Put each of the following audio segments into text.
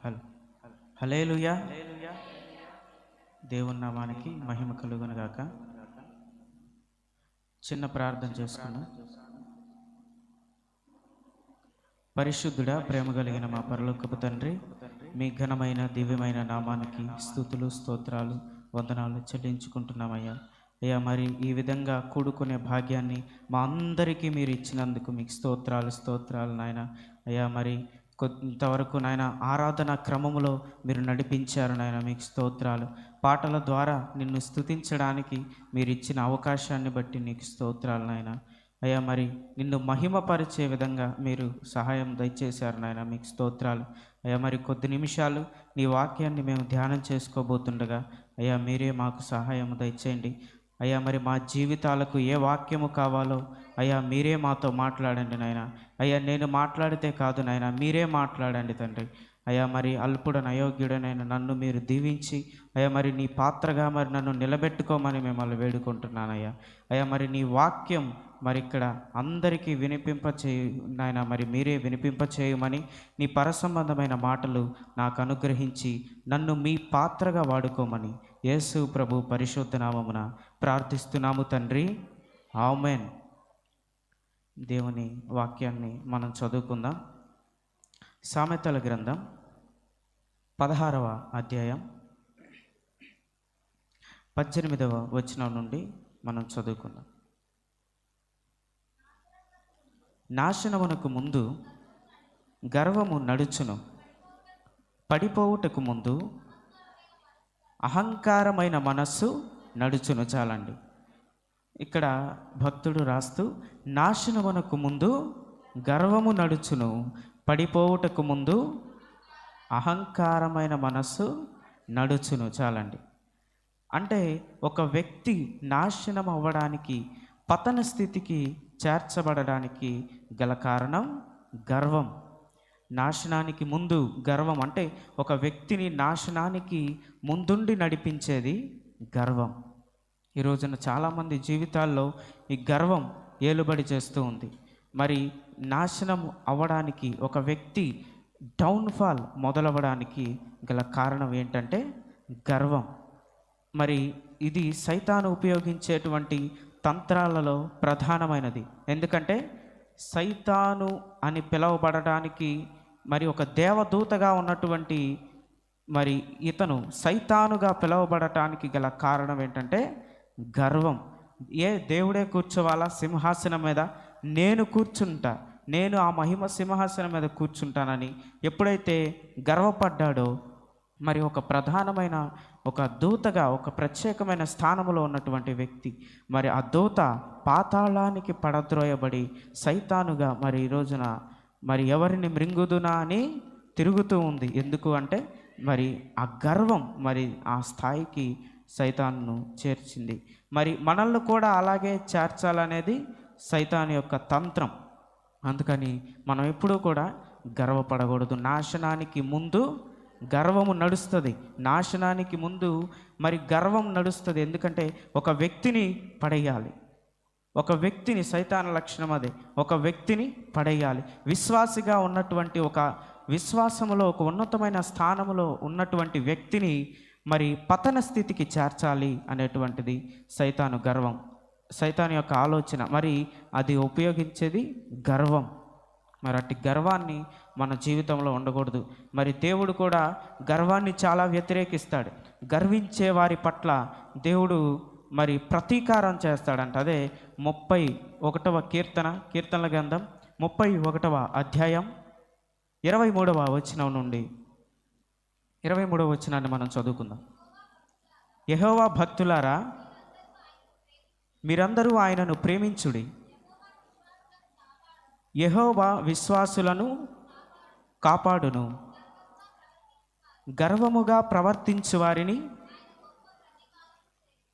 హల్ హల్లెలూయా. దేవుని నామానికి మహిమ కలుగును గాక. చిన్న ప్రార్థన చేసుకున్నాం. పరిశుద్ధుడా, ప్రేమ కలిగిన మా పరలోకపు తండ్రి, మీ ఘనమైన దివ్యమైన నామానికి స్తుతులు, స్తోత్రాలు, వందనాలు చెల్లించుకుంటున్నామయ్యా. అయ్యా, మరి ఈ విధంగా కూడుకునే భాగ్యాన్ని మా అందరికీ మీరు ఇచ్చినందుకు మీకు స్తోత్రాలు నాయన. అయ్యా, మరి కొంతవరకు నాయన ఆరాధన క్రమములో మీరు నడిపించారు నాయన, మీకు స్తోత్రాలు. పాటల ద్వారా నిన్ను స్తుతించడానికి మీరు ఇచ్చిన అవకాశాన్ని బట్టి నీకు స్తోత్రాలు నాయన. అయ్యా, మరి నిన్ను మహిమపరిచే విధంగా మీరు సహాయం దయచేశారు నాయన, మీకు స్తోత్రాలు. అయ్యా, మరి కొద్ది నిమిషాలు నీ వాక్యాన్ని మేము ధ్యానం చేసుకోబోతుండగా అయ్యా మీరే మాకు సహాయం దయచేయండి. అయ్యా, మరి మా జీవితాలకు ఏ వాక్యము కావాలో అయ్యా మీరే మాతో మాట్లాడండి నాయన. అయ్యా, నేను మాట్లాడితే కాదు నాయన, మీరే మాట్లాడండి తండ్రి. అయ్యా, మరి అల్పుడని అయోగ్యుడనైనా నన్ను మీరు దీవించి అయ్యా మరి నీ పాత్రగా మరి నన్ను నిలబెట్టుకోమని మిమ్మల్ని వేడుకుంటున్నానయ్యా. అయ్యా, మరి నీ వాక్యం మరి ఇక్కడ అందరికీ వినిపింపచేయు నాయన, మరి మీరే వినిపింపచేయమని నీ పరసంబంధమైన మాటలు నాకు అనుగ్రహించి నన్ను మీ పాత్రగా వాడుకోమని యేసు ప్రభు పరిశుద్ధ నామమున ప్రార్థిస్తున్నాము తండ్రి, ఆమేన్. దేవుని వాక్యాన్ని మనం చదువుకుందాం. సామెతల గ్రంథం 16వ అధ్యాయం 18వ వచనం నుండి మనం చదువుకుందాం. నాశనమునకు ముందు గర్వము నడుచును, పడిపోవుటకు ముందు అహంకారమైన మనస్సు నడుచును. చాలండి. ఇక్కడ భక్తుడు రాస్తూ, నాశనమునకు ముందు గర్వము నడుచును, పడిపోవుటకు ముందు అహంకారమైన మనస్సు నడుచును. చాలండి. అంటే ఒక వ్యక్తి నాశనం అవ్వడానికి, పతన స్థితికి చేర్చబడడానికి గల కారణం గర్వం. నాశనానికి ముందు గర్వం, అంటే ఒక వ్యక్తిని నాశనానికి ముందుండి నడిపించేది గర్వం. ఈ రోజున చాలామంది జీవితాల్లో ఈ గర్వం ఏలుబడి చేస్తూ ఉంది. మరి నాశనం అవ్వడానికి, ఒక వ్యక్తి డౌన్ఫాల్ మొదలవ్వడానికి గల కారణం ఏంటంటే గర్వం. మరి ఇది సైతాను ఉపయోగించేటువంటి తంత్రాలలో ప్రధానమైనది. ఎందుకంటే సైతాను అని పిలువబడడానికి మరి ఒక దేవదూతగా ఉన్నటువంటి మరి ఇతను సైతానుగా పిలువబడటానికి గల కారణం ఏంటంటే గర్వం. దేవుడే కూర్చోవాలా సింహాసనం మీద, నేను కూర్చుంటా, నేను ఆ మహిమ సింహాసనం మీద కూర్చుంటానని ఎప్పుడైతే గర్వపడ్డాడో, మరి ఒక ప్రధానమైన ఒక దూతగా, ఒక ప్రత్యేకమైన స్థానంలో ఉన్నటువంటి వ్యక్తి, మరి ఆ దూత పాతాళానికి పడద్రోయబడి సైతానుగా మరి ఈ రోజున మరి ఎవరిని మృంగుదునా అని తిరుగుతూ ఉంది. ఎందుకు అంటే మరి ఆ గర్వం మరి ఆ స్థాయికి సైతాను చేర్చింది. మరి మనల్ని కూడా అలాగే చేర్చాలనేది సైతాను యొక్క తంత్రం. అందుకని మనం ఎప్పుడూ కూడా గర్వపడకూడదు. నాశనానికి ముందు గర్వము నడుస్తుంది. నాశనానికి ముందు మరి గర్వం నడుస్తుంది. ఎందుకంటే ఒక వ్యక్తిని పడేయాలి, ఒక వ్యక్తిని, సైతాన లక్షణం అదే, ఒక వ్యక్తిని పడేయాలి. విశ్వాసిగా ఉన్నటువంటి, ఒక విశ్వాసములో ఒక ఉన్నతమైన స్థానములో ఉన్నటువంటి వ్యక్తిని మరి పతన స్థితికి చేర్చాలి అనేటువంటిది సైతాను గర్వం, సైతాను యొక్క ఆలోచన. మరి అది ఉపయోగించేది గర్వం. మరి అట్టి గర్వాన్ని మన జీవితంలో ఉండకూడదు. మరి దేవుడు కూడా గర్వాన్ని చాలా వ్యతిరేకిస్తాడు. గర్వించే వారి పట్ల దేవుడు మరి ప్రతీకారం చేస్తాడంట. అదే 31వ కీర్తనల గ్రంథం 31వ అధ్యాయం 23వ వచనం నుండి 23వ వచనాన్ని మనం చదువుకుందాం. యెహోవా భక్తులారా, మీరందరూ ఆయనను ప్రేమించుడి. యెహోవా విశ్వాసులను కాపాడును, గర్వముగా ప్రవర్తించు వారిని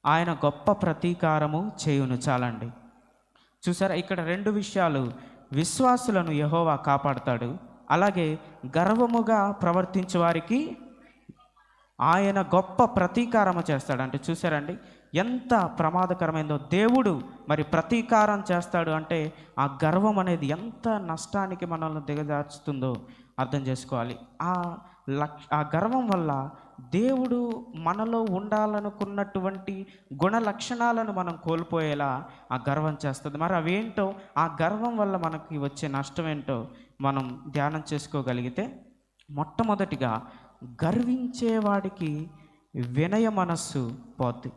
ఆయన గొప్ప ప్రతీకారము చేయును. చాలండి. చూసారా, ఇక్కడ రెండు విషయాలు. విశ్వాసులను యెహోవా కాపాడుతాడు, అలాగే గర్వముగా ప్రవర్తించే వారికి ఆయన గొప్ప ప్రతీకారము చేస్తాడు. అంటే చూసారండి ఎంత ప్రమాదకరమైందో. దేవుడు మరి ప్రతీకారం చేస్తాడు అంటే ఆ గర్వం అనేది ఎంత నష్టానికి మనల్ని దిగజార్చుతుందో అర్థం చేసుకోవాలి. ఆ గర్వం వల్ల దేవుడు మనలో ఉండాలనుకున్నటువంటి గుణ లక్షణాలను మనం కోల్పోయేలా ఆ గర్వం చేస్తుంది. మరి అవేంటో, ఆ గర్వం వల్ల మనకి వచ్చే నష్టం ఏంటో మనం ధ్యానం చేసుకోగలిగితే, మొట్టమొదటిగా గర్వించేవాడికి వినయ మనస్సు పోద్ది.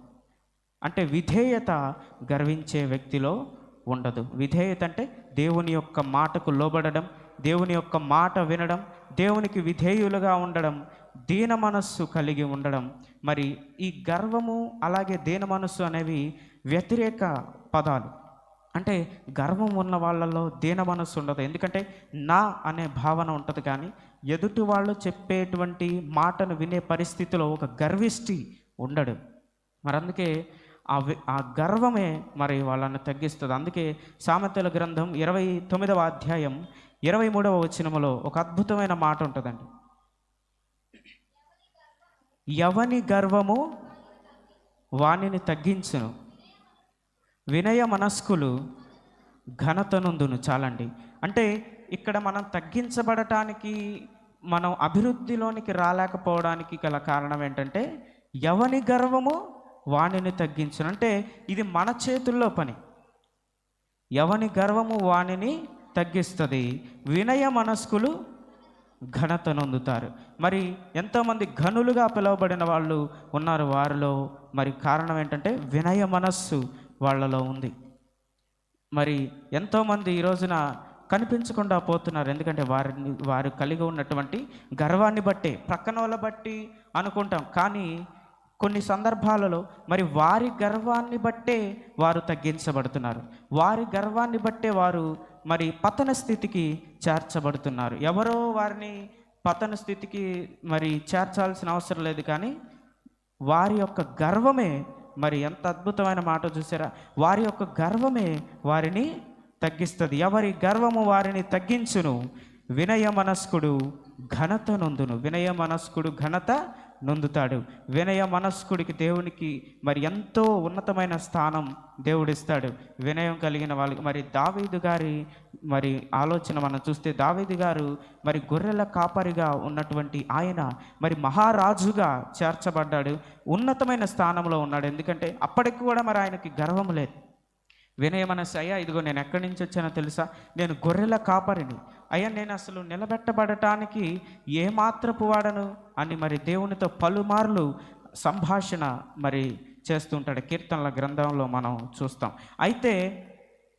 అంటే విధేయత గర్వించే వ్యక్తిలో ఉండదు. విధేయత అంటే దేవుని యొక్క మాటకు లోబడడం, దేవుని యొక్క మాట వినడం, దేవునికి విధేయులుగా ఉండడం, దీన మనస్సు కలిగి ఉండడం. మరి ఈ గర్వము అలాగే దీన మనస్సు అనేవి వ్యతిరేక పదాలు. అంటే గర్వం ఉన్న వాళ్ళలో దీన మనస్సు ఉండదు. ఎందుకంటే నా అనే భావన ఉంటుంది, కానీ ఎదుటి వాళ్ళు చెప్పేటువంటి మాటను వినే పరిస్థితిలో ఒక గర్విష్టి ఉండడు. మరి అందుకే ఆ గర్వమే మరి వాళ్ళని తగ్గిస్తుంది. అందుకే సామెతల గ్రంథం 29వ అధ్యాయం 23వ వచనములో ఒక అద్భుతమైన మాట ఉంటుందండి. ఎవని గర్వము వానిని తగ్గించును, వినయ మనస్కులు ఘనతనందును. చాలండి. అంటే ఇక్కడ మనం తగ్గించబడటానికి, మనం అభివృద్ధిలోనికి రాలేకపోవడానికి గల కారణం ఏంటంటే, ఎవని గర్వము వానిని తగ్గించును. అంటే ఇది మన చేతుల్లో పని. ఎవని గర్వము వానిని తగ్గిస్తుంది, వినయ మనస్కులు ఘనత నొందుతారు. మరి ఎంతోమంది ఘనులుగా పిలువబడిన వాళ్ళు ఉన్నారు. వారిలో మరి కారణం ఏంటంటే వినయ మనస్సు వాళ్ళలో ఉంది. మరి ఎంతోమంది ఈ రోజున కనిపించకుండా పోతున్నారు. ఎందుకంటే వారు కలిగి ఉన్నటువంటి గర్వాన్ని బట్టి, ప్రక్కన వాళ్ళ బట్టి అనుకుంటాం, కానీ కొన్ని సందర్భాలలో మరి వారి గర్వాన్ని బట్టే వారు తగ్గించబడుతున్నారు. వారి గర్వాన్ని బట్టే వారు మరి పతన స్థితికి చేర్చబడుతున్నారు. ఎవరో వారిని పతన స్థితికి మరి చేర్చాల్సిన అవసరం లేదు, కానీ వారి యొక్క గర్వమే, మరి ఎంత అద్భుతమైన మాట చూసారా, వారి యొక్క గర్వమే వారిని తగ్గిస్తుంది. ఎవరి గర్వము వారిని తగ్గించును, వినయ మనస్కుడు ఘనత నొందును. వినయ మనస్కుడు ఘనత నొందుతాడు. వినయ మనస్కుడికి దేవునికి మరి ఎంతో ఉన్నతమైన స్థానం దేవుడిస్తాడు, వినయం కలిగిన వాళ్ళకి. మరి దావీదు గారి మరి ఆలోచన మనం చూస్తే, దావీదు గారు మరి గొర్రెల కాపరిగా ఉన్నటువంటి ఆయన మరి మహారాజుగా చేర్చబడ్డాడు, ఉన్నతమైన స్థానంలో ఉన్నాడు. ఎందుకంటే అప్పటికి కూడా మరి ఆయనకి గర్వం లేదు. వినయ మనస్సు, అయ్యా ఇదిగో నేను ఎక్కడి నుంచి వచ్చానో తెలుసా, నేను గొర్రెల కాపరిని, అయ్యా నేను అసలు నిలబెట్టబడటానికి ఏమాత్రపు వాడను అని మరి దేవునితో పలుమార్లు సంభాషణ మరి చేస్తుంటాడు. కీర్తనల గ్రంథంలో మనం చూస్తాం. అయితే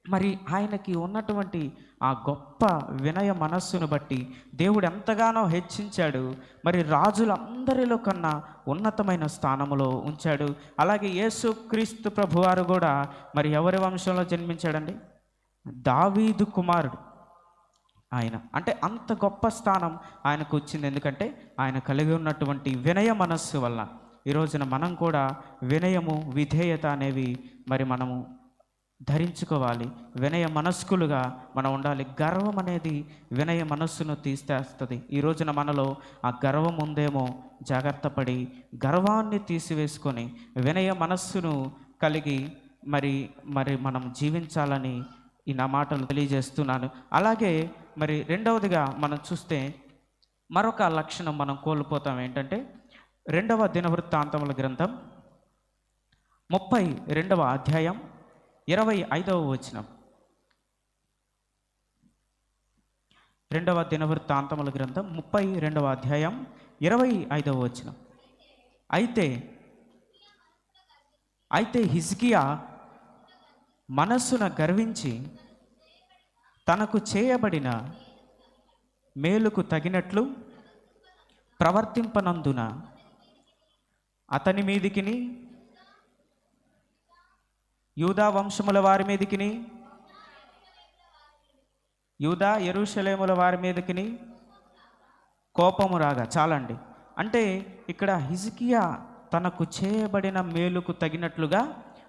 మరి ఆయనకి ఉన్నటువంటి ఆ గొప్ప వినయ మనస్సును బట్టి దేవుడు ఎంతగానో హెచ్చించాడు. మరి రాజులందరిలో కన్నా ఉన్నతమైన స్థానంలో ఉంచాడు. అలాగే యేసుక్రీస్తు ప్రభువారు కూడా మరి ఎవరి వంశంలో జన్మించాడండి? దావీదు కుమారుడు ఆయన. అంటే అంత గొప్ప స్థానం ఆయనకు వచ్చింది. ఎందుకంటే ఆయన కలిగి ఉన్నటువంటి వినయ మనస్సు వల్ల. ఈ రోజున మనం కూడా వినయము, విధేయత అనేవి మరి మనము ధరించుకోవాలి. వినయ మనస్కులుగా మనం ఉండాలి. గర్వం అనేది వినయ మనస్సును తీసేస్తుంది. ఈ రోజున మనలో ఆ గర్వం ఉందేమో, జాగ్రత్త పడి గర్వాన్ని తీసివేసుకొని వినయ మనస్సును కలిగి మరి మనం జీవించాలని ఈ నా మాటలు తెలియజేస్తున్నాను. అలాగే మరి రెండవదిగా మనం చూస్తే మరొక లక్షణం మనం కోల్పోతాం. ఏంటంటే 2వ దినవృత్తాంతముల గ్రంథం 32వ అధ్యాయం 25వ వచనం. 2వ దినవృత్తాంతముల గ్రంథం 32వ అధ్యాయం 25వ వచనం. అయితే హిజ్కియా మనస్సున గర్వించి తనకు చేయబడిన మేలుకు తగినట్లు ప్రవర్తింపనందున అతని మీదికిని, యూదా వంశముల వారి మీదికిని, యూదా యెరూషలేముల వారి మీదికిని కోపము రాగా. చాలండి. అంటే ఇక్కడ హిజ్కియా తనకు చేయబడిన మేలుకు తగినట్లుగా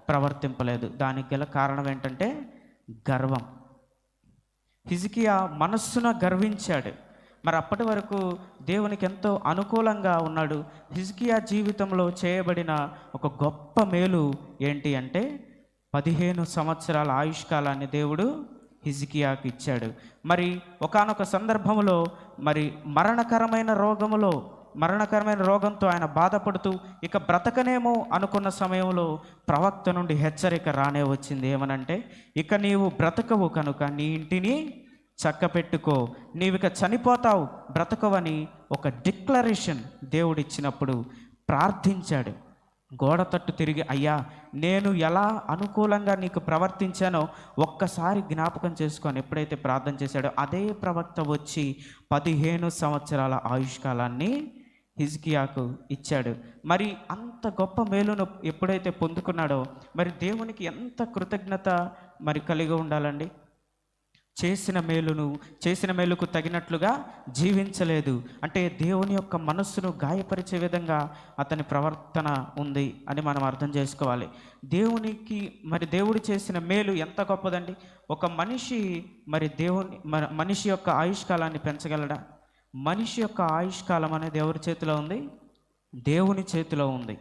ప్రవర్తింపలేదు. దానికి గల కారణం ఏంటంటే గర్వం. హిజ్కియా మనస్సున గర్వించాడు. మరి అప్పటి వరకు దేవునికి ఎంతో అనుకూలంగా ఉన్నాడు. హిజ్కియా జీవితంలో చేయబడిన ఒక గొప్ప మేలు ఏంటి అంటే 15 సంవత్సరాల ఆయుష్కాలాన్ని దేవుడు హిజ్కియాకి ఇచ్చాడు. మరి ఒకానొక సందర్భంలో మరి మరణకరమైన రోగంతో ఆయన బాధపడుతూ ఇక బ్రతకనేమో అనుకున్న సమయంలో ప్రవక్త నుండి హెచ్చరిక రానే వచ్చింది. ఏమనంటే, ఇక నీవు బ్రతకవు కనుక నీ ఇంటిని చక్కపెట్టుకో, నీవిక చనిపోతావు బ్రతకవని ఒక డిక్లరేషన్ దేవుడిచ్చినప్పుడు ప్రార్థించాడు. గోడ తట్టు తిరిగి, అయ్యా నేను ఎలా అనుకూలంగా నీకు ప్రవర్తించానో ఒక్కసారి జ్ఞాపకం చేసుకొని ఎప్పుడైతే ప్రార్థన చేశాడో అదే ప్రవక్త వచ్చి 15 సంవత్సరాల ఆయుష్కాలాన్ని హిజ్కియాకు ఇచ్చాడు. మరి అంత గొప్ప మేలును ఎప్పుడైతే పొందుకున్నాడో మరి దేవునికి ఎంత కృతజ్ఞత మరి కలిగి ఉండాలండి. చేసిన మేలుకు తగినట్లుగా జీవించలేదు అంటే దేవుని యొక్క మనస్సును గాయపరిచే విధంగా అతని ప్రవర్తన ఉంది అని మనం అర్థం చేసుకోవాలి. దేవుడు చేసిన మేలు ఎంత గొప్పదండి. ఒక మనిషి మనిషి యొక్క ఆయుష్కాలాన్ని పెంచగలడా? మనిషి యొక్క ఆయుష్కాలం అనేది ఎవరి చేతిలో ఉంది? దేవుని చేతిలో ఉంది.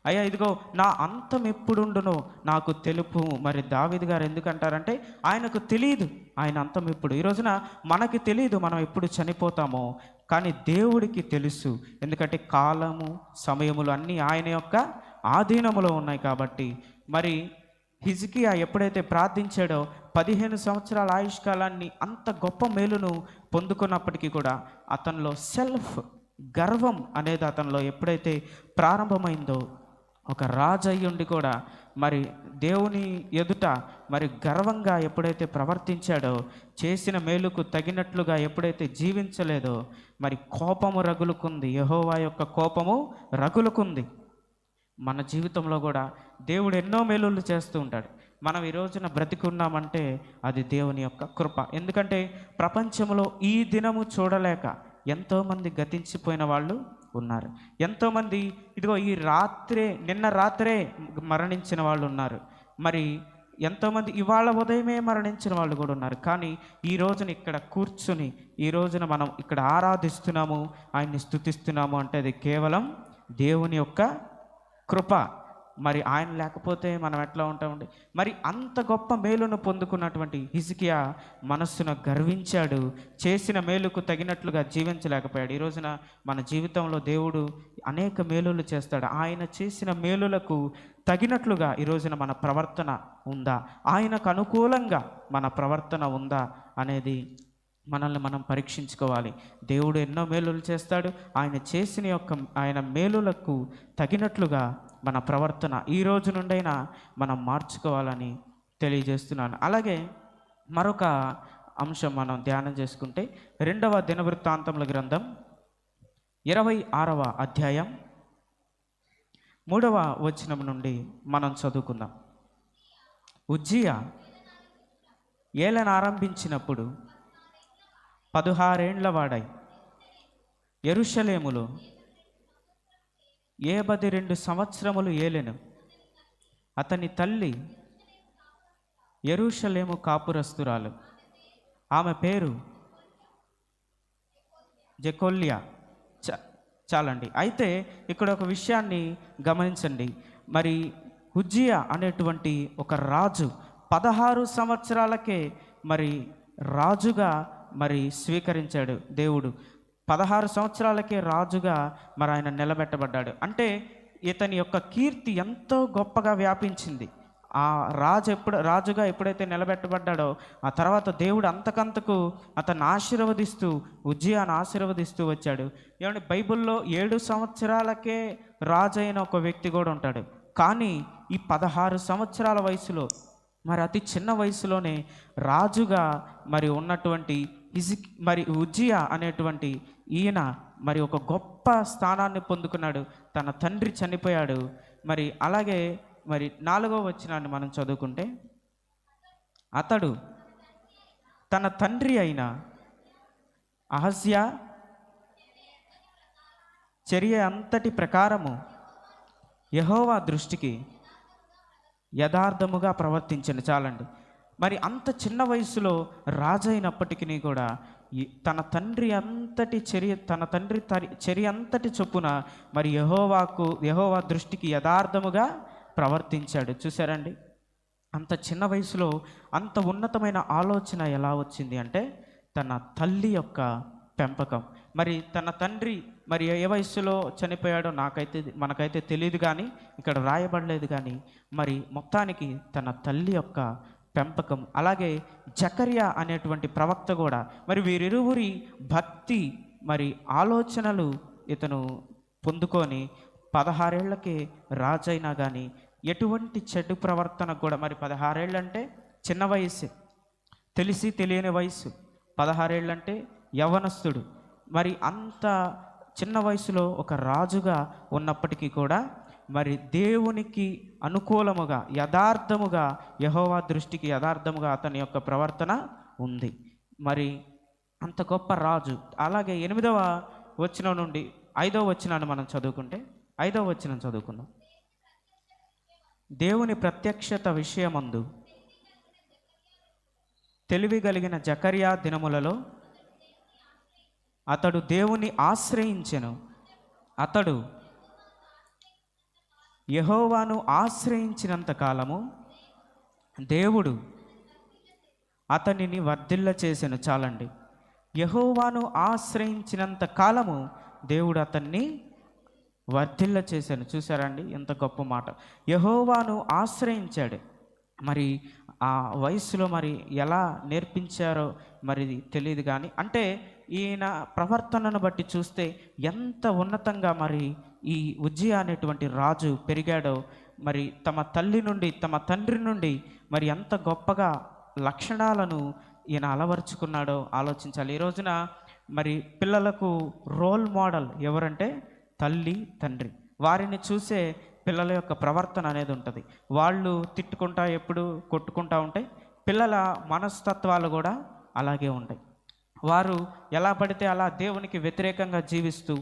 అయ్యా ఇదిగో నా అంతం ఎప్పుడుండునో నాకు తెలుపు. మరి దావీదు గారు ఎందుకంటారంటే ఆయనకు తెలియదు ఆయన అంతం ఎప్పుడు. ఈ రోజున మనకి తెలియదు మనం ఎప్పుడు చనిపోతామో, కానీ దేవుడికి తెలుసు. ఎందుకంటే కాలము సమయములు అన్నీ ఆయన యొక్క ఆధీనములో ఉన్నాయి కాబట్టి. మరి హిజ్కియా ఎప్పుడైతే ప్రార్థించాడో 15 సంవత్సరాల ఆయుష్కాలాన్ని అంత గొప్ప మేలును పొందుకున్నప్పటికీ కూడా అతనిలో గర్వం అనేది అతనిలో ఎప్పుడైతే ప్రారంభమైందో, ఒక రాజయ్యుండి కూడా మరి దేవుని ఎదుట మరి గర్వంగా ఎప్పుడైతే ప్రవర్తించాడో, చేసిన మేలుకు తగినట్లుగా ఎప్పుడైతే జీవించలేదో మరి కోపము రగులుకుంది. యెహోవా యొక్క కోపము రగులుకుంది. మన జీవితంలో కూడా దేవుడు ఎన్నో మేలులు చేస్తూ ఉంటాడు. మనం ఈ రోజున బ్రతికున్నామంటే అది దేవుని యొక్క కృప. ఎందుకంటే ప్రపంచంలో ఈ దినము చూడలేక ఎంతోమంది గతించిపోయిన వాళ్ళు ఉన్నారు. ఎంతోమంది ఇదిగో నిన్న రాత్రే మరణించిన వాళ్ళు ఉన్నారు. మరి ఎంతోమంది ఇవాళ ఉదయమే మరణించిన వాళ్ళు కూడా ఉన్నారు. కానీ ఈ రోజున ఇక్కడ కూర్చుని ఈ రోజున మనం ఇక్కడ ఆరాధిస్తున్నాము, ఆయన్ని స్తుతిస్తున్నాము అంటే అది కేవలం దేవుని యొక్క కృప. మరి ఆయన లేకపోతే మనం ఎట్లా ఉంటామండి? మరి అంత గొప్ప మేలును పొందుకున్నటువంటి హిజ్కియా మనస్సును గర్వించాడు. చేసిన మేలుకు తగినట్లుగా జీవించలేకపోయాడు. ఈ రోజున మన జీవితంలో దేవుడు అనేక మేలులు చేస్తాడు. ఆయన చేసిన మేలులకు తగినట్లుగా ఈ రోజున మన ప్రవర్తన ఉందా, ఆయనకు అనుకూలంగా మన ప్రవర్తన ఉందా అనేది మనల్ని మనం పరీక్షించుకోవాలి. దేవుడు ఎన్నో మేలులు చేస్తాడు. ఆయన మేలులకు తగినట్లుగా మన ప్రవర్తన ఈ రోజు నుండైనా మనం మార్చుకోవాలని తెలియజేస్తున్నాను. అలాగే మరొక అంశం మనం ధ్యానం చేసుకుంటే 2వ దినవృత్తాంతముల గ్రంథం 26వ అధ్యాయం 3వ వచనం నుండి మనం చదువుకుందాం. ఉజ్జియా ఏలన ఆరంభించినప్పుడు 16 ఏండ్ల వాడై యెరూషలేములో 72 సంవత్సరములు ఏలెను. అతని తల్లి యెరూషలేము కాపురస్తురాలు, ఆమె పేరు జెకొల్యా. చాలండి. అయితే ఇక్కడ ఒక విషయాన్ని గమనించండి. మరి ఉజ్జియా అనేటువంటి ఒక రాజు 16 సంవత్సరాలకే మరి రాజుగా మరి స్వీకరించాడు దేవుడు. 16 సంవత్సరాలకే రాజుగా మరి ఆయన నిలబెట్టబడ్డాడు. అంటే ఇతని యొక్క కీర్తి ఎంతో గొప్పగా వ్యాపించింది. ఆ రాజుగా ఎప్పుడైతే నిలబెట్టబడ్డాడో ఆ తర్వాత దేవుడు అంతకంతకు అతన్ని ఉజ్జియాను ఆశీర్వదిస్తూ వచ్చాడు. ఏమంటే బైబిల్లో 7 సంవత్సరాలకే రాజు అయిన ఒక వ్యక్తి కూడా ఉంటాడు. కానీ ఈ 16 సంవత్సరాల వయసులో మరి అతి చిన్న వయసులోనే రాజుగా మరి ఉన్నటువంటి ఉజ్జియా అనేటువంటి ఈయన మరి ఒక గొప్ప స్థానాన్ని పొందుకున్నాడు. తన తండ్రి చనిపోయాడు. మరి అలాగే మరి 4వ వచనాన్ని మనం చదువుకుంటే, అతడు తన తండ్రి అయిన అహజ్యా చర్య అంతటి ప్రకారము యెహోవా దృష్టికి యథార్థముగా ప్రవర్తించను. చాలండి. మరి అంత చిన్న వయసులో రాజు అయినప్పటికీ కూడా తన తండ్రి చర్య అంతటి చొప్పున మరి యెహోవా దృష్టికి యథార్థముగా ప్రవర్తించాడు. చూసారండి. అంత చిన్న వయసులో అంత ఉన్నతమైన ఆలోచన ఎలా వచ్చింది అంటే తన తల్లి యొక్క పెంపకం. మరి తన తండ్రి మరి ఏ వయస్సులో చనిపోయాడో మనకైతే తెలియదు, కానీ ఇక్కడ రాయబడలేదు. కానీ మరి మొత్తానికి తన తల్లి యొక్క పెంపకం, అలాగే జకర్యా అనేటువంటి ప్రవక్త కూడా మరి వీరిరువురి భక్తి మరి ఆలోచనలు ఇతను పొందుకొని 16 ఏళ్లకే రాజైనా కానీ ఎటువంటి చెడు ప్రవర్తన కూడా, మరి 16 ఏళ్ళంటే చిన్న వయస్సే, తెలిసి తెలియని వయసు. 16 ఏళ్ళంటే యవనస్తుడు. మరి అంత చిన్న వయసులో ఒక రాజుగా ఉన్నప్పటికీ కూడా మరి దేవునికి అనుకూలముగా యథార్థముగా, యెహోవా దృష్టికి యథార్థముగా అతని యొక్క ప్రవర్తన ఉంది. మరి అంత గొప్ప రాజు. అలాగే 8వ వచనం నుండి 5వ వచనాన్ని మనం చదువుకుంటే, 5వ వచనం చదువుకుందాం. దేవుని ప్రత్యక్షత విషయమందు తెలివి కలిగిన జకర్యా దినములలో అతడు దేవుని ఆశ్రయించెను. అతడు యెహోవాను ఆశ్రయించినంత కాలము దేవుడు అతనిని వర్ధిల్ల చేసెను. చాలండి. యెహోవాను ఆశ్రయించినంత కాలము దేవుడు అతన్ని వర్ధిల్ల చేశాను. చూసారండి ఎంత గొప్ప మాట. యెహోవాను ఆశ్రయించాడు. మరి ఆ వయసులో మరి ఎలా నేర్పించారో మరి తెలియదు, కానీ అంటే ఈయన ప్రవర్తనను బట్టి చూస్తే ఎంత ఉన్నతంగా మరి ఈ ఉజ్జియా అనేటువంటి రాజు పెరిగాడో, మరి తమ తల్లి నుండి తమ తండ్రి నుండి మరి ఎంత గొప్పగా లక్షణాలను ఈయన అలవరుచుకున్నాడో ఆలోచించాలి. ఈ రోజున మరి పిల్లలకు రోల్ మోడల్ ఎవరంటే తల్లి తండ్రి. వారిని చూసే పిల్లల యొక్క ప్రవర్తన అనేది ఉంటుంది. వాళ్ళు తిట్టుకుంటా ఎప్పుడు కొట్టుకుంటా ఉంటాయి. పిల్లల మనస్తత్వాలు కూడా అలాగే ఉంటాయి. వారు ఎలా పడితే అలా దేవునికి వ్యతిరేకంగా జీవిస్తూ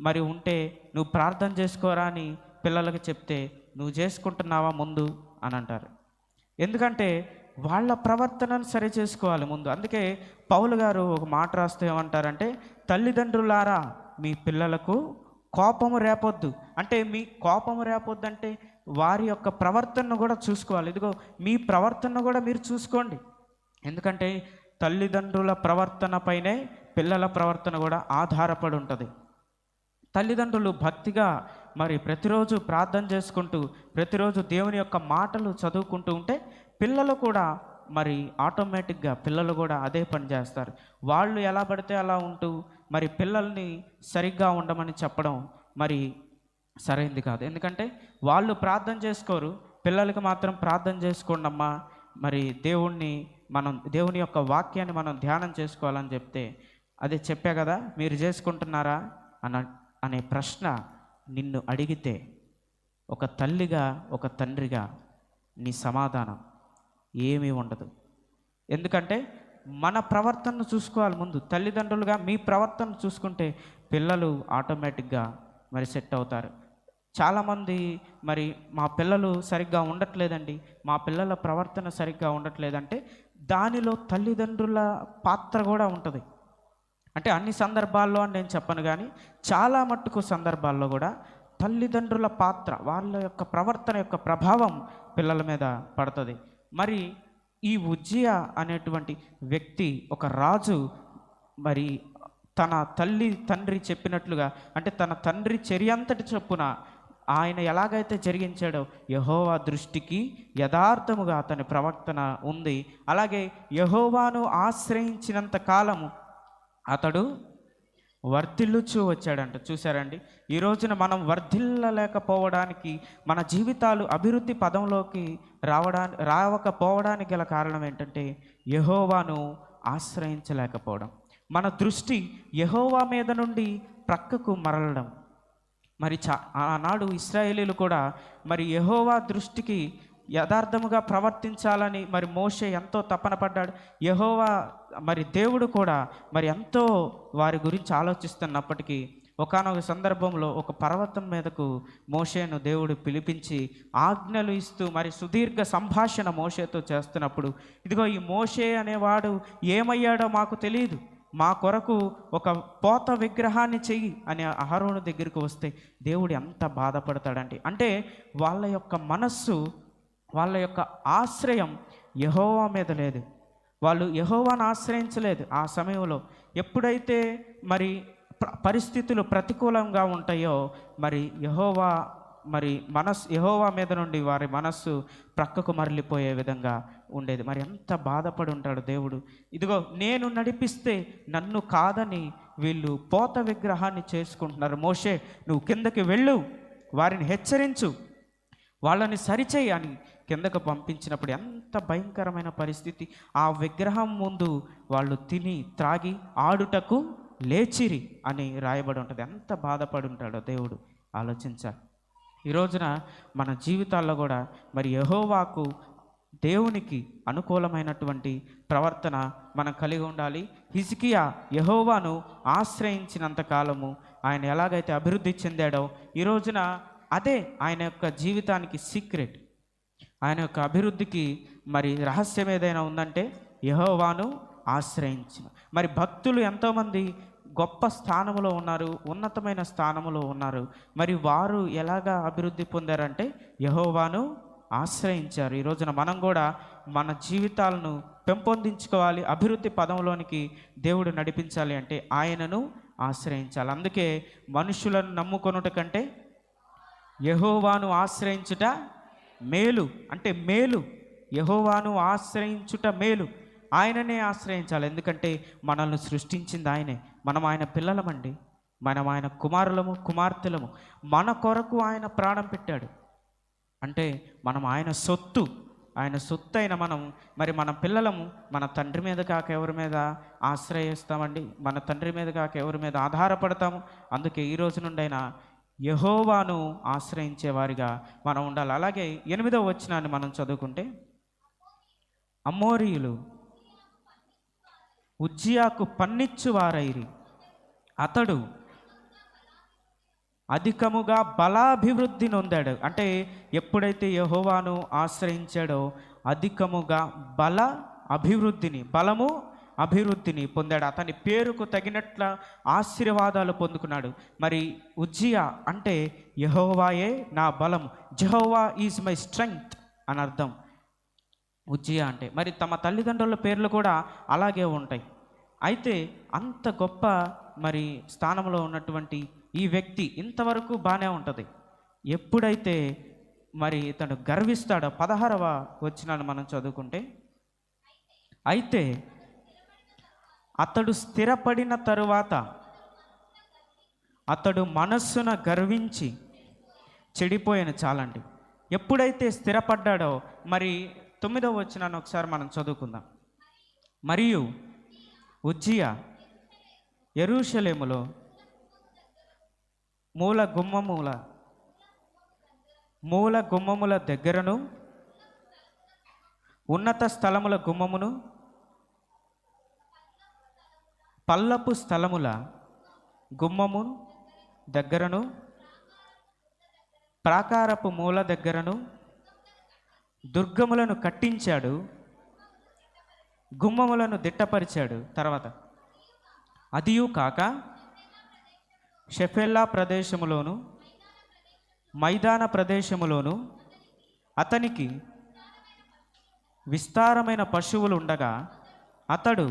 మరి ఉంటే, నువ్వు ప్రార్థన చేసుకోరా అని పిల్లలకు చెప్తే నువ్వు చేసుకుంటున్నావా ముందు అని అంటారు. ఎందుకంటే వాళ్ళ ప్రవర్తనను సరి చేసుకోవాలి ముందు. అందుకే పౌలు గారు ఒక మాట రాస్తే ఏమంటారంటే, తల్లిదండ్రులారా మీ పిల్లలకు కోపము రేపొద్దు. అంటే మీ కోపము రేపొద్దు అంటే వారి యొక్క ప్రవర్తనను కూడా చూసుకోవాలి. ఇదిగో మీ ప్రవర్తనను కూడా మీరు చూసుకోండి. ఎందుకంటే తల్లిదండ్రుల ప్రవర్తన పైనే పిల్లల ప్రవర్తన కూడా ఆధారపడి ఉంటుంది. తల్లిదండ్రులు భక్తిగా మరి ప్రతిరోజు ప్రార్థన చేసుకుంటూ ప్రతిరోజు దేవుని యొక్క మాటలు చదువుకుంటూ ఉంటే పిల్లలు కూడా మరి ఆటోమేటిక్గా పిల్లలు కూడా అదే పని చేస్తారు. వాళ్ళు ఎలా పడితే అలా ఉంటూ మరి పిల్లల్ని సరిగ్గా ఉండమని చెప్పడం మరి సరైంది కాదు. ఎందుకంటే వాళ్ళు ప్రార్థన చేసుకోరు, పిల్లలకి మాత్రం ప్రార్థన చేసుకోండి అమ్మా, మరి దేవుని యొక్క వాక్యాన్ని మనం ధ్యానం చేసుకోవాలని చెప్తే, అదే చెప్పా కదా మీరు చేసుకుంటున్నారా అనే ప్రశ్న నిన్ను అడిగితే ఒక తల్లిగా ఒక తండ్రిగా నీ సమాధానం ఏమీ ఉండదు. ఎందుకంటే మన ప్రవర్తనను చూసుకోవాలి ముందు. తల్లిదండ్రులుగా మీ ప్రవర్తన చూసుకుంటే పిల్లలు ఆటోమేటిక్గా మరి సెట్ అవుతారు. చాలామంది మరి మా పిల్లలు సరిగ్గా ఉండట్లేదండి, మా పిల్లల ప్రవర్తన సరిగ్గా ఉండట్లేదంటే దానిలో తల్లిదండ్రుల పాత్ర కూడా ఉంటుంది. అంటే అన్ని సందర్భాల్లో అని నేను చెప్పను, కానీ చాలా మట్టుకు సందర్భాల్లో కూడా తల్లిదండ్రుల పాత్ర, వాళ్ళ యొక్క ప్రవర్తన యొక్క ప్రభావం పిల్లల మీద పడుతుంది. మరి ఈ ఉజ్జియా అనేటువంటి వ్యక్తి ఒక రాజు మరి తన తల్లి తండ్రి చెప్పినట్లుగా, అంటే తన తండ్రి చర్యంతటి చొప్పున ఆయన ఎలాగైతే జరిగించాడో యెహోవా దృష్టికి యథార్థముగా అతని ప్రవర్తన ఉంది. అలాగే యెహోవాను ఆశ్రయించినంత కాలము అతడు వర్ధిల్లుచూ వచ్చాడంట. చూసారండి, ఈ రోజున మనం వర్ధిల్లలేకపోవడానికి, మన జీవితాలు అభివృద్ధి పదంలోకి రావకపోవడానికి గల కారణం ఏంటంటే యెహోవాను ఆశ్రయించలేకపోవడం, మన దృష్టి యెహోవా మీద నుండి ప్రక్కకు మరలడం. మరి ఆనాడు ఇశ్రాయేలీలు కూడా మరి యెహోవా దృష్టికి యథార్థముగా ప్రవర్తించాలని మరి మోషే ఎంతో తపన పడ్డాడు. యెహోవా మరి దేవుడు కూడా మరి ఎంతో వారి గురించి ఆలోచిస్తున్నప్పటికీ ఒకానొక సందర్భంలో ఒక పర్వతం మీదకు మోషేను దేవుడు పిలిపించి ఆజ్ఞలు ఇస్తూ మరి సుదీర్ఘ సంభాషణ మోషేతో చేస్తున్నప్పుడు, ఇదిగో ఈ మోషే అనేవాడు ఏమయ్యాడో మాకు తెలియదు, మా కొరకు ఒక పోత విగ్రహాన్ని చెయ్యి అని అహరోను దగ్గరికి వస్తే దేవుడు ఎంత బాధపడతాడంటే, అంటే వాళ్ళ యొక్క మనస్సు వాళ్ళ యొక్క ఆశ్రయం యెహోవా మీద లేదు. వాళ్ళు యెహోవాను ఆశ్రయించలేదు ఆ సమయంలో. ఎప్పుడైతే మరి పరిస్థితులు ప్రతికూలంగా ఉంటాయో మరి యెహోవా మీద నుండి వారి మనస్సు ప్రక్కకు మరలిపోయే విధంగా ఉండేది. మరి ఎంత బాధపడి ఉంటాడు దేవుడు. ఇదిగో నేను నడిపిస్తే నన్ను కాదని వీళ్ళు పోత విగ్రహాన్ని చేసుకుంటున్నారు. మోషే నువ్వు కిందకి వెళ్ళు, వారిని హెచ్చరించు, వాళ్ళని సరిచేయి అని కిందకు పంపించినప్పుడు ఎంత భయంకరమైన పరిస్థితి. ఆ విగ్రహం ముందు వాళ్ళు తిని త్రాగి ఆడుటకు లేచిరి అని రాయబడి ఉంటుంది. ఎంత బాధపడి ఉంటాడో దేవుడు ఆలోచించాలి. ఈ రోజున మన జీవితాల్లో కూడా మరి యెహోవాకు, దేవునికి అనుకూలమైనటువంటి ప్రవర్తన మనం కలిగి ఉండాలి. హిజ్కియా యెహోవాను ఆశ్రయించినంత కాలము ఆయన ఎలాగైతే అభివృద్ధి చెందాడో ఈ రోజున అదే ఆయన యొక్క జీవితానికి సీక్రెట్. ఆయన యొక్క అభివృద్ధికి మరి రహస్యం ఏదైనా ఉందంటే యెహోవాను ఆశ్రయించిన. మరి భక్తులు ఎంతోమంది గొప్ప స్థానములో ఉన్నారు, ఉన్నతమైన స్థానములో ఉన్నారు. మరి వారు ఎలాగా అభివృద్ధి పొందారంటే యెహోవాను ఆశ్రయించారు. ఈ రోజున మనం కూడా మన జీవితాలను పెంపొందించుకోవాలి, అభివృద్ధి పదంలోనికి దేవుడు నడిపించాలి అంటే ఆయనను ఆశ్రయించాలి. అందుకే మనుషులను నమ్ముకొనుట కంటే యెహోవాను ఆశ్రయించుట మేలు. అంటే మేలు, యెహోవాను ఆశ్రయించుట మేలు. ఆయననే ఆశ్రయించాలి. ఎందుకంటే మనల్ని సృష్టించింది ఆయనే. మనం ఆయన పిల్లలమండి, మనం ఆయన కుమారులము కుమార్తెలము. మన కొరకు ఆయన ప్రాణం పెట్టాడు. అంటే మనం ఆయన సొత్తు. ఆయన సొత్తు అయిన మనం మరి మన పిల్లలము మన తండ్రి మీద కాక ఎవరి మీద ఆశ్రయిస్తామండి? మన తండ్రి మీద కాక ఎవరి మీద ఆధారపడతాము? అందుకే ఈ రోజు నుండైనా యెహోవాను ఆశ్రయించే వారిగా మనం ఉండాలి. అలాగే 8వ వచనాన్ని మనం చదువుకుంటే, అమోరీయులు ఉజ్జియాకు పన్నిచ్చువారైరి, అతడు అధికముగా బలాభివృద్ధి నొందాడు. అంటే ఎప్పుడైతే యెహోవాను ఆశ్రయించాడో అధికముగా బలము అభివృద్ధిని పొందాడు. అతని పేరుకు తగినట్ల ఆశీర్వాదాలు పొందుకున్నాడు. మరి ఉజ్జియా అంటే యెహోవాయే నా బలము, జెహోవా ఈజ్ మై స్ట్రెంగ్త్ అని అర్థం ఉజ్జియా అంటే. మరి తమ తల్లిదండ్రుల పేర్లు కూడా అలాగే ఉంటాయి. అయితే అంత గొప్ప మరి స్థానంలో ఉన్నటువంటి ఈ వ్యక్తి ఇంతవరకు బాగానే ఉంటుంది. ఎప్పుడైతే మరి తను గర్విస్తాడో 16వ వచనాన్ని మనం చదువుకుంటే, అయితే అతడు స్థిరపడిన తరువాత అతడు మనస్సున గర్వించి చెడిపోయాను. చాలండి. ఎప్పుడైతే స్థిరపడ్డాడో మరి 9వ వచనాన్ని ఒకసారి మనం చదువుకుందాం. మరియు ఉజ్జియా యెరూషలేములో మూల గుమ్మముల దగ్గరను ఉన్నత స్థలముల గుమ్మమును పల్లపు స్థలముల గుమ్మము దగ్గరను ప్రాకారపు మూల దగ్గరను దుర్గములను కట్టించాడు, గుమ్మములను దిట్టపరిచాడు. తర్వాత అదియు కాక షెఫెల్లా ప్రదేశములోను మైదాన ప్రదేశములోను అతనికి విస్తారమైన పశువులు ఉండగా అతడు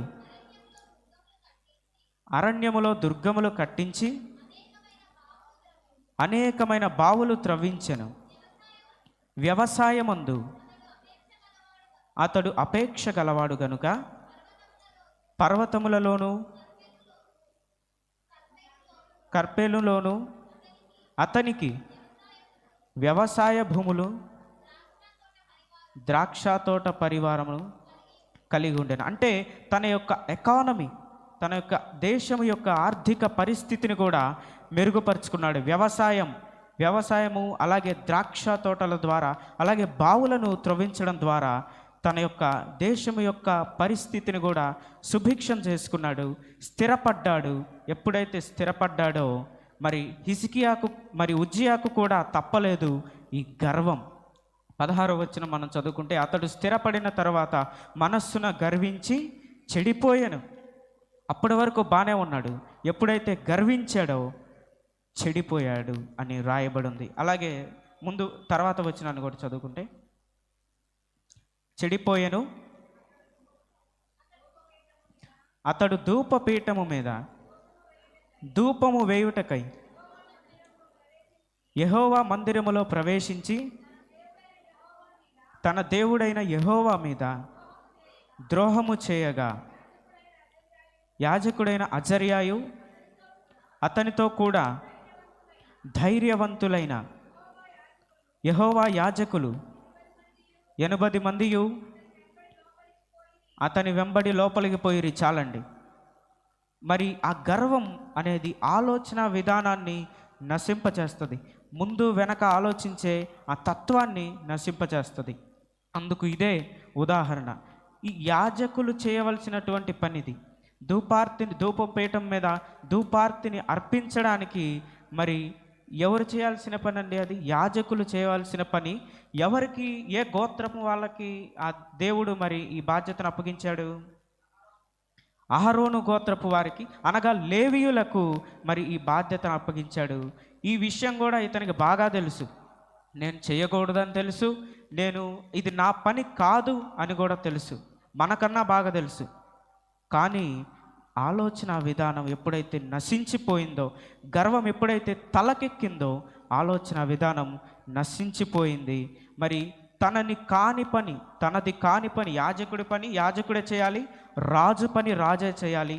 అరణ్యములో దుర్గములు కట్టించి అనేకమైన బావులు త్రవ్వించెను. వ్యవసాయమందు అతడు అపేక్ష గలవాడు గనుక పర్వతములలోను కర్పేలులోను అతనికి వ్యవసాయ భూములు ద్రాక్ష తోట పరివారమును కలిగి ఉండెను. అంటే తన యొక్క ఎకానమీ, తన యొక్క దేశం యొక్క ఆర్థిక పరిస్థితిని కూడా మెరుగుపరుచుకున్నాడు. వ్యవసాయము అలాగే ద్రాక్ష తోటల ద్వారా అలాగే బావులను త్రవ్వించడం ద్వారా తన యొక్క దేశం యొక్క పరిస్థితిని కూడా సుభిక్షం చేసుకున్నాడు, స్థిరపడ్డాడు. ఎప్పుడైతే స్థిరపడ్డాడో మరి హిజ్కియాకు మరి ఉజ్జియాకు కూడా తప్పలేదు ఈ గర్వం. 16వ వచనం మనం చదువుకుంటే, అతడు స్థిరపడిన తర్వాత మనస్సున గర్వించి చెడిపోయాను. అప్పటి వరకు బాగానే ఉన్నాడు, ఎప్పుడైతే గర్వించాడో చెడిపోయాడు అని రాయబడి ఉంది. అలాగే తర్వాత వచనాన్ని కూడా చదువుకుంటే, చెడిపోయెను. అతడు ధూపపీఠము మీద ధూపము వేయుటకై యెహోవా మందిరములో ప్రవేశించి తన దేవుడైన యెహోవా మీద ద్రోహము చేయగా యాజకుడైన అజర్యాయు అతనితో కూడా ధైర్యవంతులైన యెహోవా యాజకులు 80 మందియు అతని వెంబడి లోపలికి పోయిరి. చాలండి. మరి ఆ గర్వం అనేది ఆలోచన విధానాన్ని నశింపచేస్తుంది. ముందు వెనక ఆలోచించే ఆ తత్వాన్ని నశింపచేస్తుంది. అందుకు ఇదే ఉదాహరణ. ఈ యాజకులు చేయవలసినటువంటి పనిది. ధూపపీఠం మీద ధూపార్తిని అర్పించడానికి మరి ఎవరు చేయాల్సిన పని అండి? అది యాజకులు చేయవలసిన పని. ఎవరికి, ఏ గోత్రపు వాళ్ళకి ఆ దేవుడు మరి ఈ బాధ్యతను అప్పగించాడు? అహరోను గోత్రపు వారికి, అనగా లేవీయులకు మరి ఈ బాధ్యతను అప్పగించాడు. ఈ విషయం కూడా ఇతనికి బాగా తెలుసు. నేను చేయకూడదని తెలుసు, ఇది నా పని కాదు అని కూడా తెలుసు, మనకన్నా బాగా తెలుసు. కానీ ఆలోచన విధానం ఎప్పుడైతే నశించిపోయిందో, గర్వం ఎప్పుడైతే తలకెక్కిందో, ఆలోచన విధానం నశించిపోయింది. మరి తనది కాని పని యాజకుడి పని యాజకుడే చేయాలి, రాజు పని రాజే చేయాలి,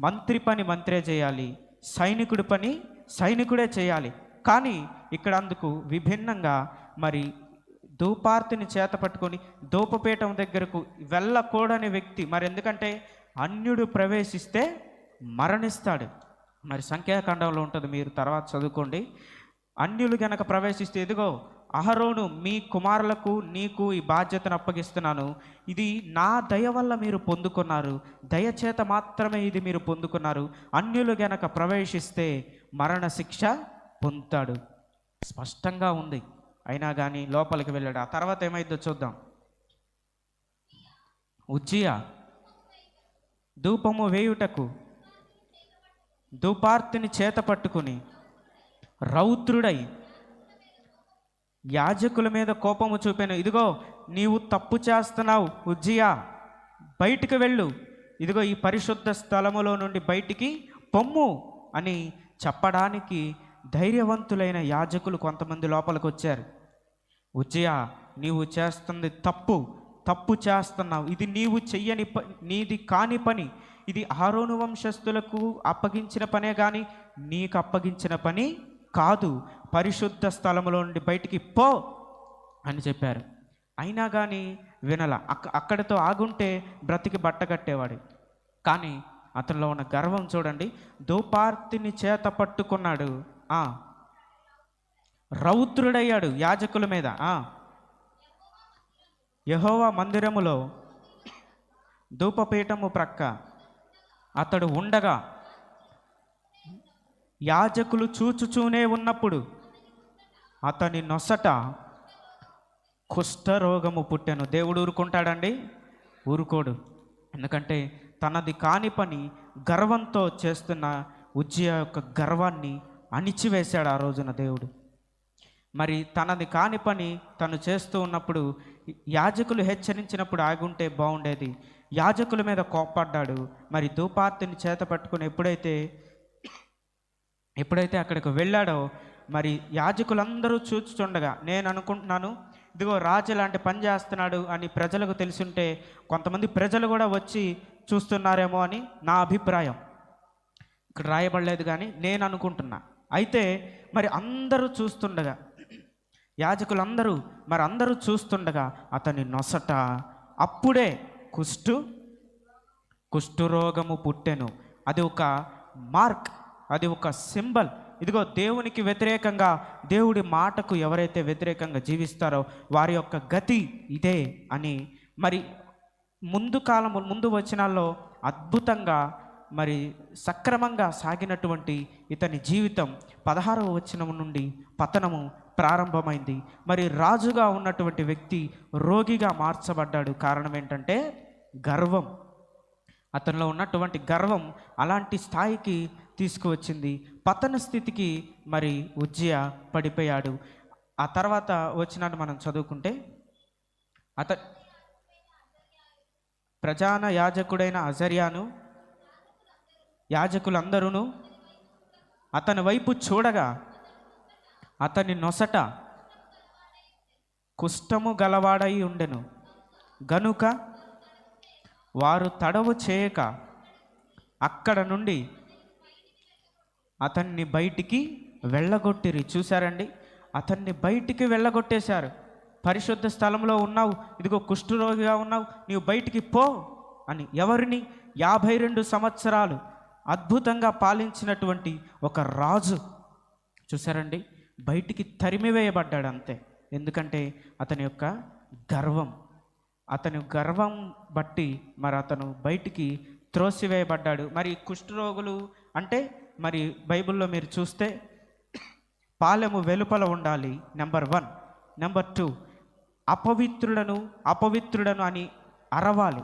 మంత్రి పని మంత్రే చేయాలి, సైనికుడి పని సైనికుడే చేయాలి. కానీ ఇక్కడ అందుకు విభిన్నంగా మరి ధూపార్తిని చేత పట్టుకొని ధూపపీఠం దగ్గరకు వెళ్ళకూడని వ్యక్తి, మరి ఎందుకంటే అన్యుడు ప్రవేశిస్తే మరణిస్తాడు. మరి సంఖ్యాకాండంలో ఉంటుంది, మీరు తర్వాత చదువుకోండి. అన్యులు గనక ప్రవేశిస్తే, ఇదిగో అహరోను మీ కుమారులకు నీకు ఈ బాధ్యతను అప్పగిస్తున్నాను, ఇది నా దయ వల్ల మీరు పొందుకున్నారు, దయచేత మాత్రమే ఇది మీరు పొందుకున్నారు, అన్యులు గనక ప్రవేశిస్తే మరణ శిక్ష పొందుతాడు. స్పష్టంగా ఉంది. అయినా కానీ లోపలికి వెళ్ళాడు. ఆ తర్వాత ఏమైందో చూద్దాం. ఉజ్జియా ధూపము వేయుటకు ధూపార్తిని చేత పట్టుకుని రౌద్రుడై యాజకుల మీద కోపము చూపాను. ఇదిగో నీవు తప్పు చేస్తున్నావు ఉజ్జియా, బయటికి వెళ్ళు, ఇదిగో ఈ పరిశుద్ధ స్థలములో నుండి బయటికి పొమ్ము అని చెప్పడానికి ధైర్యవంతులైన యాజకులు కొంతమంది లోపలికి వచ్చారు. ఉజ్జియా, నీవు చేస్తుంది తప్పు చేస్తున్నావు, ఇది నీవు చెయ్యని నీది కాని పని, ఇది అహరోను వంశస్థులకు అప్పగించిన పనే కానీ నీకు అప్పగించిన పని కాదు, పరిశుద్ధ స్థలములో నుండి బయటికి పో అని చెప్పారు. అయినా కానీ వినల. అక్కడితో ఆగుంటే బ్రతికి బట్ట కట్టేవాడు. కానీ అతనిలో ఉన్న గర్వం చూడండి. ధూపార్తిని చేత పట్టుకున్నాడు, రౌద్రుడయ్యాడు యాజకుల మీద. యెహోవా మందిరములో ధూపపీఠము ప్రక్క అతడు ఉండగా యాజకులు చూచుచూనే ఉన్నప్పుడు అతని నొసట కుష్ఠరోగము పుట్టెను. దేవుడు ఊరుకుంటాడండి? ఊరుకోడు. ఎందుకంటే తనది కాని పని గర్వంతో చేస్తున్న ఉజ్జియా యొక్క గర్వాన్ని అణిచివేశాడు ఆ రోజున దేవుడు. మరి తనది కాని పని తను చేస్తూ ఉన్నప్పుడు యాజకులు హెచ్చరించినప్పుడు ఆగుంటే బాగుండేది. యాజకుల మీద కోప్పడ్డాడు. మరి ధూపార్తిని చేత పట్టుకుని ఎప్పుడైతే అక్కడికి వెళ్ళాడో, మరి యాజకులందరూ చూచుచుండగా, నేను అనుకుంటున్నాను ఇదిగో రాజు లాంటి పని చేస్తున్నాడు అని ప్రజలకు తెలుసుంటే కొంతమంది ప్రజలు కూడా వచ్చి చూస్తున్నారేమో అని నా అభిప్రాయం. ఇక్కడ రాయబడలేదు కానీ నేను అనుకుంటున్నా. అయితే మరి అందరూ చూస్తుండగా, యాజకులందరూ అందరూ చూస్తుండగా అతని నొసట అప్పుడే కుష్ఠరోగము పుట్టెను. అది ఒక మార్క్, అది ఒక సింబల్. ఇదిగో దేవునికి వ్యతిరేకంగా, దేవుడి మాటకు ఎవరైతే వ్యతిరేకంగా జీవిస్తారో వారి యొక్క గతి ఇదే అని మరి ముందు వచనాల్లో అద్భుతంగా మరి సక్రమంగా సాగినటువంటి ఇతని జీవితం 16వ వచనం నుండి పతనము ప్రారంభమైంది. మరి రాజుగా ఉన్నటువంటి వ్యక్తి రోగిగా మార్చబడ్డాడు. కారణం ఏంటంటే గర్వం. అతనిలో ఉన్నటువంటి గర్వం అలాంటి స్థాయికి తీసుకువచ్చింది. పతన స్థితికి మరి ఉజ్జియా పడిపోయాడు. ఆ తర్వాత వచనాన్ని మనం చదువుకుంటే ప్రధాన యాజకుడైన అజర్యాను యాజకులందరూ అతని వైపు చూడగా అతని నొసట కుష్ఠము గలవాడై ఉండెను గనుక వారు తడవు చేయక అక్కడ నుండి అతన్ని బయటికి వెళ్ళగొట్టిరి. చూశారండి, అతన్ని బయటికి వెళ్ళగొట్టేశారు. పరిశుద్ధ స్థలంలో ఉన్నావు, ఇదిగో కుష్ఠరోగిగా ఉన్నావు, నీవు బయటికి పో అని. ఎవరిని? 52 సంవత్సరాలు అద్భుతంగా పాలించినటువంటి ఒక రాజు. చూశారండి, బయటికి తరిమివేయబడ్డాడు అంతే. ఎందుకంటే అతని యొక్క గర్వం, అతని గర్వం బట్టి మరి అతను బయటికి త్రోసివేయబడ్డాడు. మరి కుష్ఠరోగులు అంటే మరి బైబిల్లో మీరు చూస్తే పాలెము వెలుపల ఉండాలి, నెంబర్ 1. నెంబర్ 2, అపవిత్రుడను అని అరవాలి,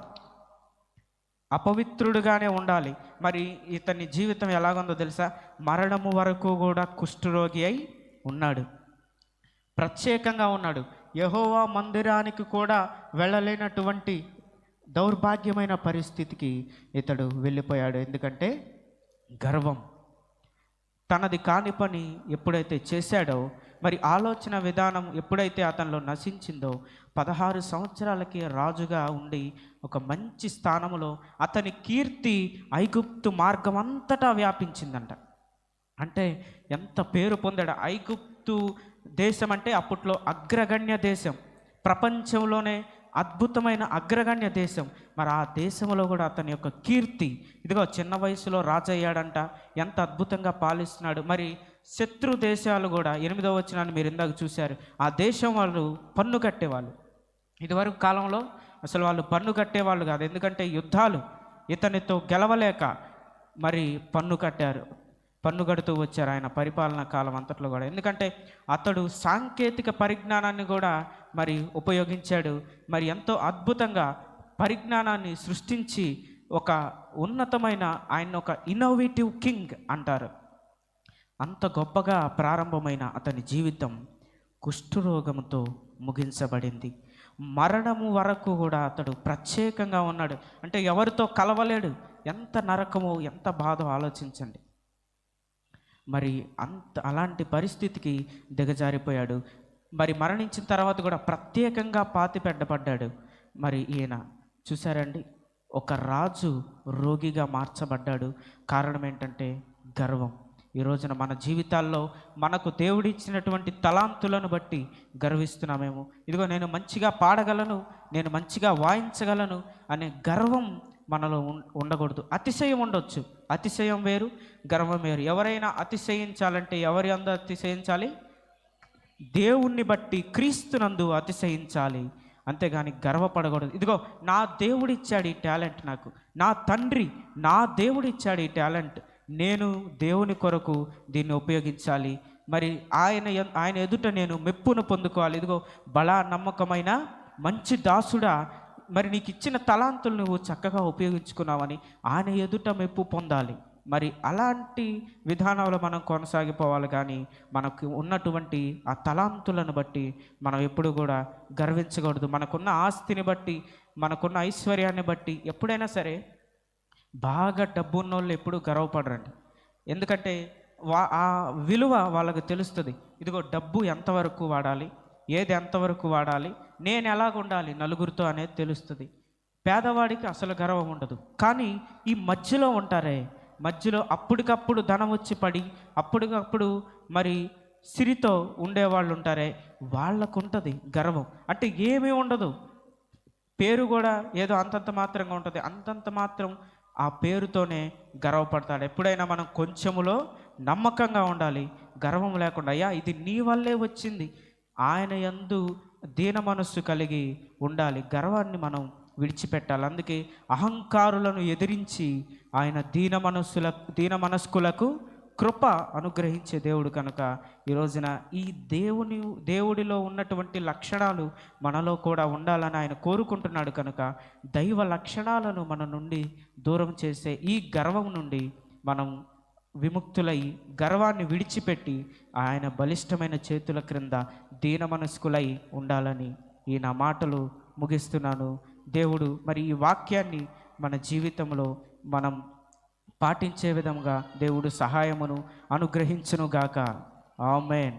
అపవిత్రుడుగానే ఉండాలి. మరి ఇతని జీవితం ఎలాగుందో తెలుసా? మరణము వరకు కూడా కుష్ఠరోగి అయి ఉన్నాడు, ప్రత్యేకంగా ఉన్నాడు. యెహోవా మందిరానికి కూడా వెళ్ళలేనటువంటి దౌర్భాగ్యమైన పరిస్థితికి ఇతడు వెళ్ళిపోయాడు. ఎందుకంటే గర్వం. తనది కాని పని ఎప్పుడైతే చేశాడో, మరి ఆలోచన విధానం ఎప్పుడైతే అతనిలో నశించిందో, 16 సంవత్సరాలకి రాజుగా ఉండి ఒక మంచి స్థానంలో అతని కీర్తి ఐగుప్తు మార్గం అంతటా వ్యాపించిందంట. అంటే ఎంత పేరు పొందాడు. ఐగుప్తు దేశం అంటే అప్పట్లో అగ్రగణ్య దేశం, ప్రపంచంలోనే అద్భుతమైన అగ్రగణ్య దేశం. మరి ఆ దేశంలో కూడా అతని యొక్క కీర్తి, ఇదిగో చిన్న వయసులో రాజు అయ్యాడంట, ఎంత అద్భుతంగా పాలిస్తున్నాడు. మరి శత్రు దేశాలు కూడా 8వ వచనాన్ని మీరు ఇందాక చూశారు, ఆ దేశం వాళ్ళు పన్ను కట్టేవాళ్ళు. ఇదివరకు కాలంలో అసలు వాళ్ళు పన్ను కట్టేవాళ్ళు కాదు, ఎందుకంటే యుద్ధాలు ఇతనితో గెలవలేక మరి పన్ను కట్టారు, పన్ను కడుతూ వచ్చారు ఆయన పరిపాలనా కాలం అంతట్లో కూడా. ఎందుకంటే అతడు సాంకేతిక పరిజ్ఞానాన్ని కూడా మరి ఉపయోగించాడు. మరి ఎంతో అద్భుతంగా పరిజ్ఞానాన్ని సృష్టించి ఒక ఉన్నతమైన, ఆయన ఒక ఇన్నోవేటివ్ కింగ్ అంటారు. అంత గొప్పగా ప్రారంభమైన అతని జీవితం కుష్ఠరోగంతో ముగించబడింది. మరణము వరకు కూడా అతడు ప్రత్యేకంగా ఉన్నాడు. అంటే ఎవరితో కలవలేడు. ఎంత నరకమో, ఎంత బాధో ఆలోచించండి. మరి అలాంటి పరిస్థితికి దిగజారిపోయాడు. మరి మరణించిన తర్వాత కూడా ప్రత్యేకంగా పాతిపెట్టబడ్డాడు. మరి ఈయన చూశారండి, ఒక రాజు రోగిగా మార్చబడ్డాడు. కారణం ఏంటంటే గర్వం. ఈ రోజున మన జీవితాల్లో మనకు దేవుడిచ్చినటువంటి తలాంతులను బట్టి గర్విస్తున్నామేమో. ఇదిగో నేను మంచిగా పాడగలను, నేను మంచిగా వాయించగలను అనే గర్వం మనలో ఉండకూడదు. అతిశయం ఉండొచ్చు, అతిశయం వేరు, గర్వం వేరు. ఎవరైనా అతిశయించాలంటే ఎవరి అందు అతిశయించాలి? దేవుణ్ణి బట్టి, క్రీస్తునందు అతిశయించాలి, అంతేగాని గర్వపడకూడదు. ఇదిగో నా దేవుడిచ్చాడు ఈ టాలెంట్ నాకు, నా తండ్రి నా దేవుడిచ్చాడు ఈ టాలెంట్, నేను దేవుని కొరకు దీన్ని ఉపయోగించాలి, మరి ఆయన ఎదుట నేను మెప్పును పొందుకోవాలి. ఇదిగో బలా నమ్మకమైన మంచి దాసుడా, మరి నీకు ఇచ్చిన తలాంతులు నువ్వు చక్కగా ఉపయోగించుకున్నావని ఆయన ఎదుట మెప్పు పొందాలి. మరి అలాంటి విధానంలో మనం కొనసాగిపోవాలి. కానీ మనకు ఉన్నటువంటి ఆ తలాంతులను బట్టి మనం ఎప్పుడు కూడా గర్వించకూడదు. మనకున్న ఆస్తిని బట్టి, మనకున్న ఐశ్వర్యాన్ని బట్టి ఎప్పుడైనా సరే బాగా డబ్బు ఉన్న వాళ్ళు ఎప్పుడూ గర్వపడరండి. ఎందుకంటే ఆ విలువ వాళ్ళకు తెలుస్తుంది. ఇదిగో డబ్బు ఎంతవరకు వాడాలి, ఏది ఎంతవరకు వాడాలి, నేను ఎలాగ ఉండాలి నలుగురితో అనేది తెలుస్తుంది. పేదవాడికి అసలు గర్వం ఉండదు. కానీ ఈ మధ్యలో ఉంటారే, మధ్యలో అప్పటికప్పుడు ధనం వచ్చి పడి అప్పటికప్పుడు మరి సిరితో ఉండేవాళ్ళు ఉంటారే, వాళ్ళకు ఉంటుంది గర్వం. అంటే ఏమీ ఉండదు, పేరు కూడా ఏదో అంతంత మాత్రంగా ఉంటుంది. అంతంత మాత్రం ఆ పేరుతోనే గర్వపడతాడు. ఎప్పుడైనా మనం కొంచెములో నమ్మకంగా ఉండాలి, గర్వం లేకుండా. అయ్యా ఇది నీ వల్లే వచ్చింది, ఆయన యందు దీన మనస్సు కలిగి ఉండాలి. గర్వాన్ని మనం విడిచిపెట్టాలి. అందుకే అహంకారులను ఎదిరించి ఆయన దీన మనస్కులకు కృప అనుగ్రహించే దేవుడు కనుక ఈ రోజున ఈ దేవుడిలో ఉన్నటువంటి లక్షణాలు మనలో కూడా ఉండాలని ఆయన కోరుకుంటున్నాడు. కనుక దైవ లక్షణాలను మన నుండి దూరం చేసే ఈ గర్వం నుండి మనం విముక్తులై గర్వాన్ని విడిచిపెట్టి ఆయన బలిష్టమైన చేతుల క్రింద దీన మనస్కులై ఉండాలని ఈ నా మాటలు ముగిస్తున్నాను. దేవుడు మరి ఈ వాక్యాన్ని మన జీవితంలో మనం పాటించే విధంగా దేవుడు సహాయమును అనుగ్రహించునుగాక. ఆమేన్.